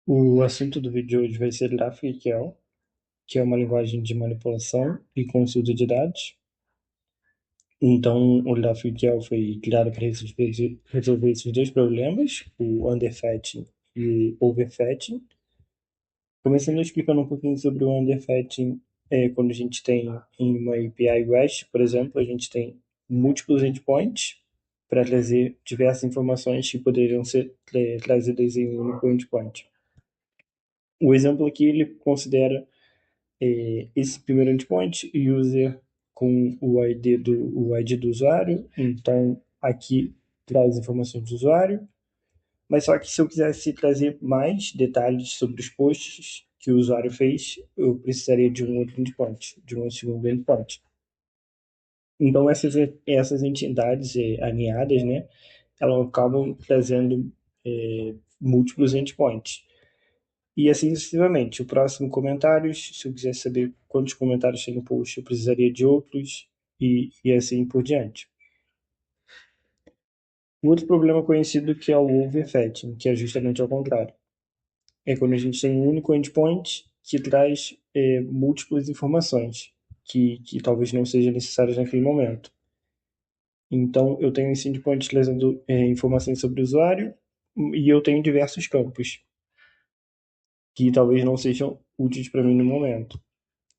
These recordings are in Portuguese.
O assunto do vídeo de hoje vai ser GraphQL, que é uma linguagem de manipulação e consulta de dados. Então, o GraphQL foi criado para resolver esses dois problemas, o underfetting e o overfetting. Começando explicando um pouquinho sobre o underfetting, quando a gente tem em uma API REST, por exemplo, a gente tem múltiplos endpoints para trazer diversas informações que poderiam ser trazidas em um único endpoint. O exemplo aqui ele considera esse primeiro endpoint user com o ID do usuário. Então, aqui traz informações do usuário. Mas só que se eu quisesse trazer mais detalhes sobre os posts que o usuário fez, eu precisaria de um outro endpoint, de um segundo endpoint. Então, essas entidades alinhadas, né, elas acabam trazendo múltiplos endpoints. E assim sucessivamente. O próximo, comentários. Se eu quiser saber quantos comentários tem no post, eu precisaria de outros, e assim por diante. O outro problema conhecido que é o overfetting, que é justamente ao contrário. É quando a gente tem um único endpoint que traz múltiplas informações que talvez não sejam necessárias naquele momento. Então, eu tenho esse endpoint trazendo informações sobre o usuário e eu tenho diversos campos que talvez não sejam úteis para mim no momento.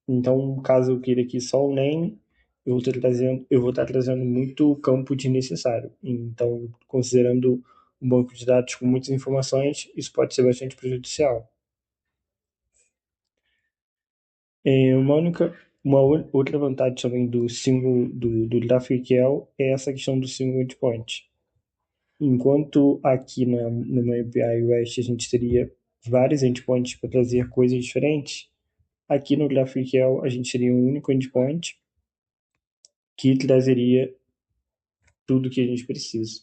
Então, caso eu queira aqui só o name, eu vou estar trazendo muito campo desnecessário. Então, considerando um banco de dados com muitas informações, isso pode ser bastante prejudicial. Uma outra vantagem também do GraphQL é essa questão do single endpoint. Enquanto aqui numa API REST a gente teria vários endpoints para trazer coisas diferentes, aqui no GraphQL a gente teria um único endpoint que trazeria tudo que a gente precisa.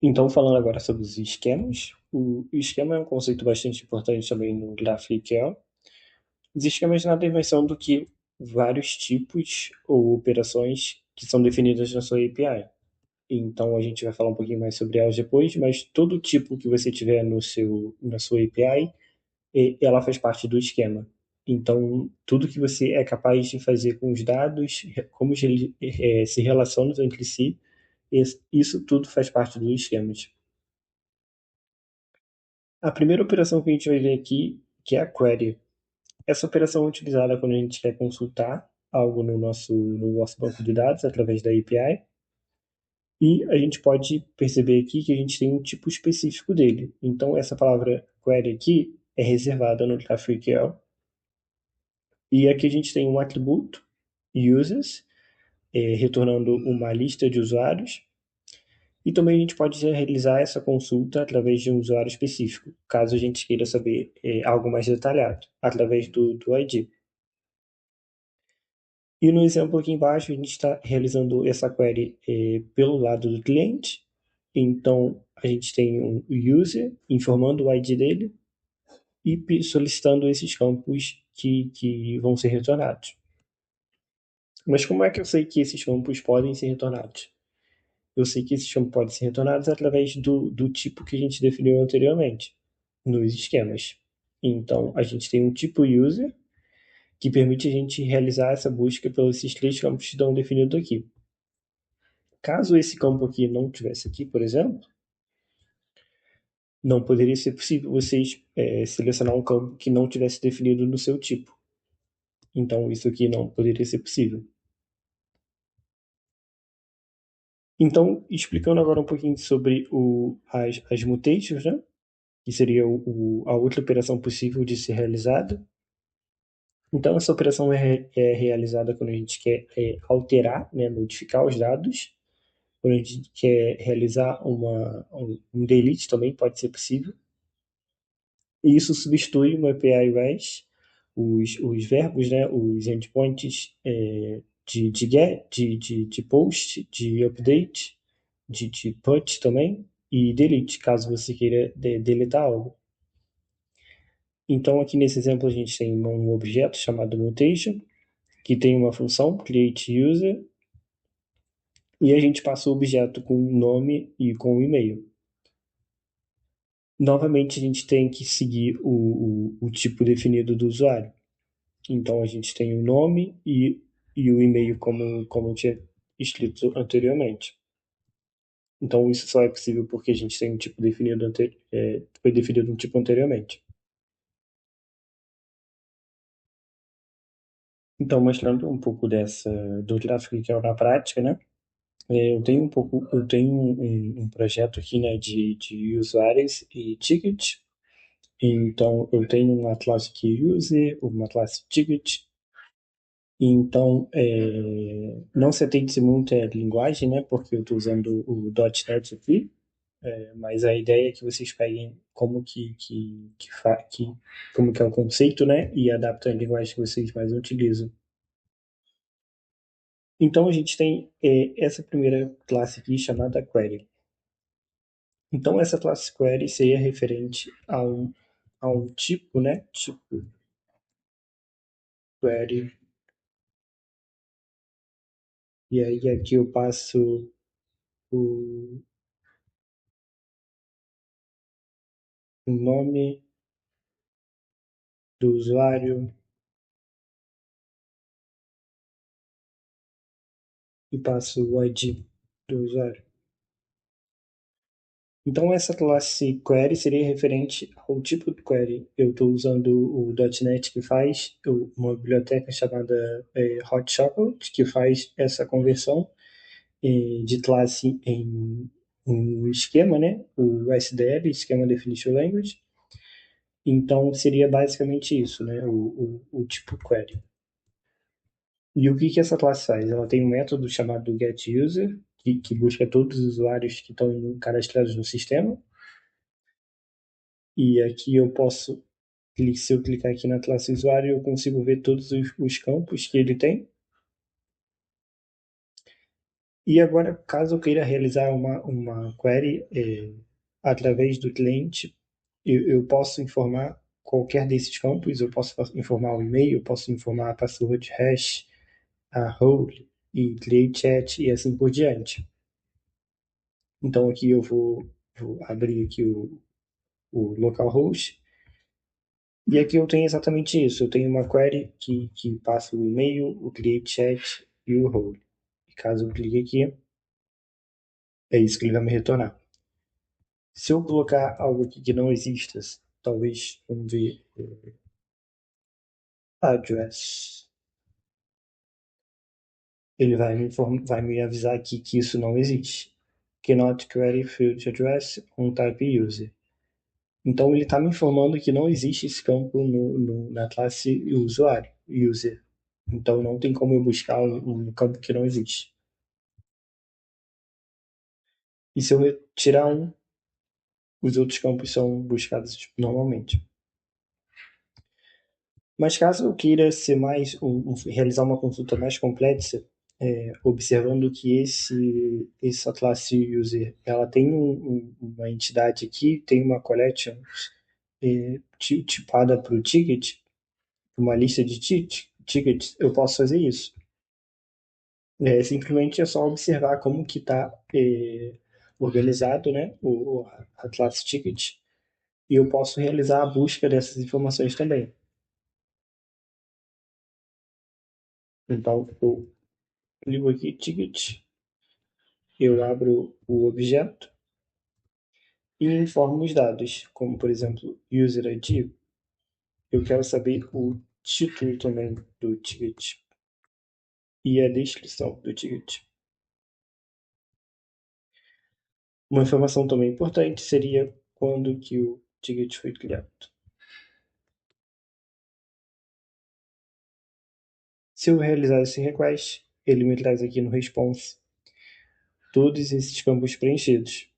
Então, falando agora sobre os esquemas, o esquema é um conceito bastante importante também no GraphQL. Os esquemas nada mais são do que vários tipos ou operações que são definidas na sua API. Então, a gente vai falar um pouquinho mais sobre elas depois, mas todo tipo que você tiver na sua API, ela faz parte do esquema. Então, tudo que você é capaz de fazer com os dados, como eles se relacionam entre si, isso tudo faz parte dos esquemas. A primeira operação que a gente vai ver aqui, que é a query. Essa operação é utilizada quando a gente quer consultar algo no nosso banco de dados através da API. E a gente pode perceber aqui que a gente tem um tipo específico dele. Então, essa palavra query aqui é reservada no GraphQL. E aqui a gente tem um atributo, users, retornando uma lista de usuários. E também a gente pode realizar essa consulta através de um usuário específico, caso a gente queira saber algo mais detalhado, através do ID. E no exemplo aqui embaixo, a gente está realizando essa query pelo lado do cliente. Então, a gente tem um user informando o ID dele e solicitando esses campos que vão ser retornados. Mas como é que eu sei que esses campos podem ser retornados? Eu sei que esses campos podem ser retornados através do tipo que a gente definiu anteriormente, nos esquemas. Então, a gente tem um tipo user, que permite a gente realizar essa busca pelos esses três campos que estão definidos aqui. Caso esse campo aqui não tivesse aqui, por exemplo, não poderia ser possível vocês selecionar um campo que não tivesse definido no seu tipo. Então, isso aqui não poderia ser possível. Então, explicando agora um pouquinho sobre as mutations, né? Que seria a outra operação possível de ser realizada. Então, essa operação é realizada quando a gente quer alterar, né, modificar os dados. Quando a gente quer realizar um delete também pode ser possível. E isso substitui uma API REST, os verbos, né, os endpoints de get, de post, de update, de put também, e delete, caso você queira deletar algo. Então, aqui nesse exemplo, a gente tem um objeto chamado mutation, que tem uma função, createUser, e a gente passa o objeto com o nome e com o e-mail. Novamente, a gente tem que seguir o tipo definido do usuário. Então, a gente tem o nome e o e-mail, como eu tinha escrito anteriormente. Então, isso só é possível porque a gente tem um tipo definido, foi definido um tipo anteriormente. Então, mostrando um pouco do tráfego que é na prática, né? Eu tenho um projeto aqui, né, de usuários e ticket. Então, eu tenho uma classe que user, uma classe ticket. Então, não se atende muito à linguagem, né, porque eu estou usando o .NET aqui, mas a ideia é que vocês peguem como que é o conceito, né, e adaptem a linguagem que vocês mais utilizam. Então, a gente tem essa primeira classe aqui chamada query. Então, essa classe query seria referente a um tipo, né? Tipo query. E aí aqui eu passo o, o nome do usuário e passo o ID do usuário. Então, essa classe query seria referente ao tipo de query. Eu estou usando o .NET que faz uma biblioteca chamada Hot Chocolate, que faz essa conversão de classe em um esquema, né? O SDL, Schema Definition Language. Então, seria basicamente isso, né? O tipo query. E o que que essa classe faz? Ela tem um método chamado getUser, que busca todos os usuários que estão cadastrados no sistema. E aqui eu posso, se eu clicar aqui na classe usuário, eu consigo ver todos os campos que ele tem. E agora, caso eu queira realizar uma query através do cliente, eu posso informar qualquer desses campos, eu posso informar o e-mail, eu posso informar a password hash, a role e create chat e assim por diante. Então aqui vou abrir aqui o localhost e aqui eu tenho exatamente isso. Eu tenho uma query que passa o e-mail, o create chat e o role. E caso eu clique aqui, é isso que ele vai me retornar. Se eu colocar algo aqui que não exista, talvez, vamos ver, address, ele vai me avisar aqui que isso não existe. Cannot query field address on type user. Então ele está me informando que não existe esse campo na classe usuário, user. Então não tem como eu buscar um campo que não existe. E se eu retirar um, os outros campos são buscados normalmente. Mas caso eu queira ser realizar uma consulta mais complexa, observando que essa classe user, ela tem uma entidade aqui, tem uma collection tipada para o ticket, uma lista de tickets, eu posso fazer isso. Simplesmente é só observar como que está organizado, né, a classe ticket, e eu posso realizar a busca dessas informações também. Então, eu ligo aqui ticket, eu abro o objeto e informo os dados, como por exemplo, user ID. Eu quero saber o título também do ticket e a descrição do ticket. Uma informação também importante seria quando que o ticket foi criado. Se eu realizar esse request, ele me traz aqui no response todos esses campos preenchidos.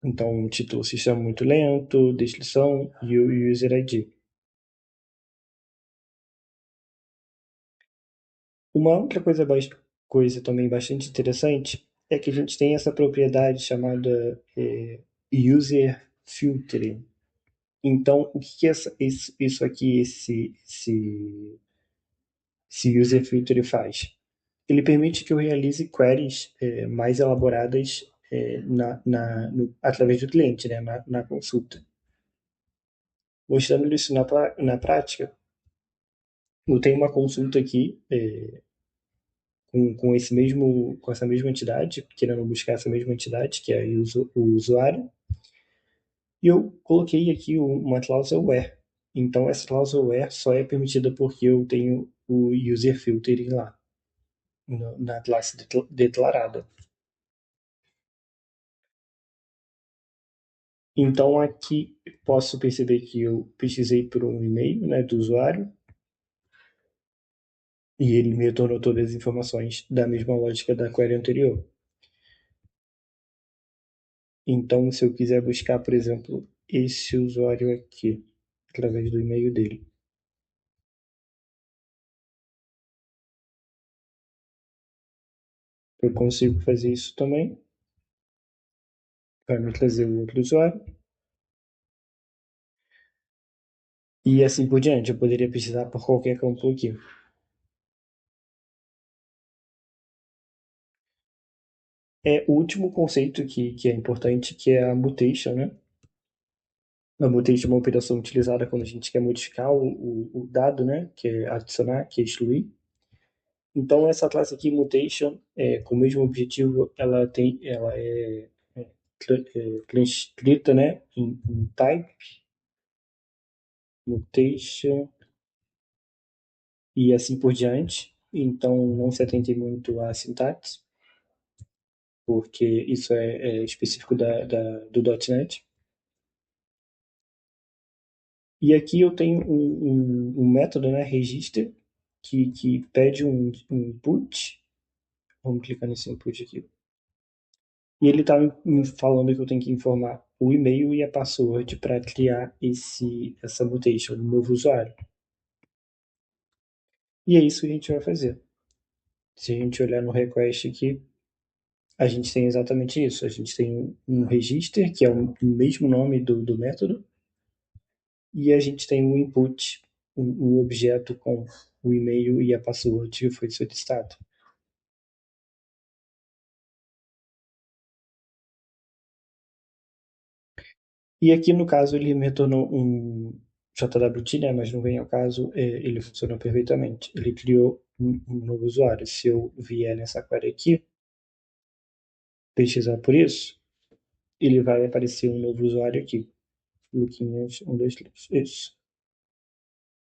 Então, título sistema muito lento, descrição e o user ID. Uma outra coisa também bastante interessante é que a gente tem essa propriedade chamada user filtering. Então, o que é isso aqui, esse user filtering faz? Ele permite que eu realize queries mais elaboradas através do cliente, né, na consulta. Mostrando isso na prática, eu tenho uma consulta aqui com essa mesma entidade, querendo buscar essa mesma entidade, que é o usuário, e eu coloquei aqui uma cláusula where. Então, essa cláusula where só é permitida porque eu tenho o user filtering lá, na classe declarada. Então, aqui posso perceber que eu pesquisei por um e-mail, né, do usuário, e ele me retornou todas as informações da mesma lógica da query anterior. Então, se eu quiser buscar, por exemplo, esse usuário aqui, através do e-mail dele, eu consigo fazer isso também. Vai me trazer o outro usuário. E assim por diante. Eu poderia pesquisar por qualquer campo aqui. O último conceito que é importante, que é a mutation, né? A mutation é uma operação utilizada quando a gente quer modificar o dado, né? Que é adicionar, que é excluir. Então, essa classe aqui, mutation, com o mesmo objetivo, ela é transcrita, né? Em type, mutation e assim por diante. Então, não se atente muito à sintaxe, porque isso é específico do .NET. E aqui eu tenho um método, né, register, que pede um input. Vamos clicar nesse input aqui. E ele está me falando que eu tenho que informar o e-mail e a password para criar essa mutation, um novo usuário. E é isso que a gente vai fazer. Se a gente olhar no request aqui, a gente tem exatamente isso. A gente tem um register, que é o mesmo nome do método, e a gente tem um input, um objeto com o e-mail e a password que foi solicitado. E aqui, no caso, ele me retornou um JWT, né, mas não vem ao caso, ele funcionou perfeitamente. Ele criou um novo usuário. Se eu vier nessa query aqui, pesquisar por isso, ele vai aparecer um novo usuário aqui. Luquinhas 123. Isso.